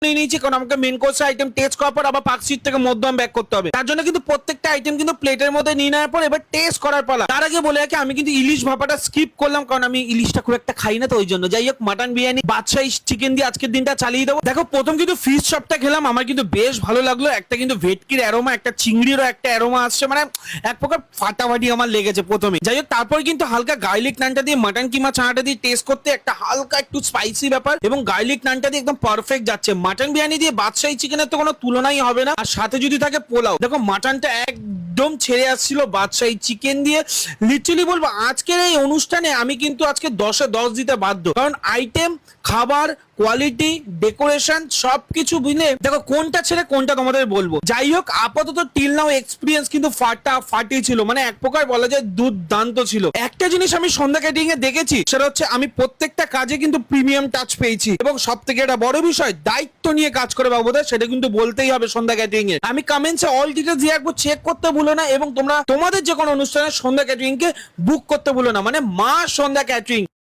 নিয়ে নিয়েছি, কারণ আমাকে মেন কোর্সের আইটেম টেস্ট করার পর আবার পার্কশিট থেকে মধ্যম ব্যাক করতে হবে। তার জন্য কিন্তু প্রত্যেকটা আইটেম কিন্তু প্লেটের মধ্যে নিয়ে নেওয়ার পর এবার টেস্ট করার পালা। তার আগে বলে রাখি আমি কিন্তু ইলিশ ভাপাটা স্কিপ করলাম, কারণ আমি ইলিশটা খুব একটা খাই না, তো ওই জন্য। যাই হোক, মাটন বিরিয়ানি বাদশাহী চিকেন দিয়ে আজকের দিনটা চালিয়ে দেবো। দেখো, প্রথম কিন্তু ফিশ চপটা খেলাম, আমার কিন্তু বেশ ভালো লাগলো। একটা কিন্তু ভেটকির অ্যারোমা, একটা চিংড়িরও একটা অ্যারোমা আসছে, মানে এক প্রকার ফাটাফাটি আমার লেগেছে প্রথমে। যাই হোক, তারপর কিন্তু হালকা গার্লিক নানটা দিয়ে মাটন কিমা চানাটা দিয়ে টেস্ট করতে একটা হালকা একটু স্পাইসি ব্যাপার, এবং গার্লিক নানটা দিয়ে একদম পারফেক্ট যাচ্ছে। মাটন বিরিয়ানি দিয়ে বাদশাহী চিকেনের তো কোনো তুলনাই হবে না। আর সাথে যদি থাকে পোলাও, দেখো মাটনটা একদম ছেড়ে আসছিল বাদশাহী চিকেন দিয়ে। লিটারালি বলবো আজকের এই অনুষ্ঠানে আমি কিন্তু আজকে 10-এ 10 দিতে বাধ্য, কারণ আইটেম, খাবার, কোয়ালিটি, ডেকোরেশন সবকিছু মিলে দেখো কোনটা ছেড়ে কোনটা তোমাদের বলবো। যাই হোক, আপাতত টিল নাও এক্সপিরিয়েন্স কিন্তু ফাটাফাটি ছিল, মানে এক প্রকার বলা যায় দুর্দান্ত ছিল। একটা জিনিস আমি সন্ধ্যা ক্যাটারিং এ দেখেছি, সেটা হচ্ছে আমি প্রত্যেকটা কাজে কিন্তু প্রিমিয়াম টাচ পেয়েছি, এবং সব থেকে একটা বড় বিষয়, দায়িত্ব নিয়ে কাজ করে বাবুদের, সেটা কিন্তু বলতেই হবে সন্ধ্যা ক্যাটারিং এ। আমি কমেন্টসে অল ডিটেলস দিয়ে একবার চেক করতে ভুলো না, এবং তোমরা তোমাদের যে কোনো অনুষ্ঠানে সন্ধ্যা ক্যাটারিং কে বুক করতে ভুলো না, মানে মা সন্ধ্যা ক্যাটারিং।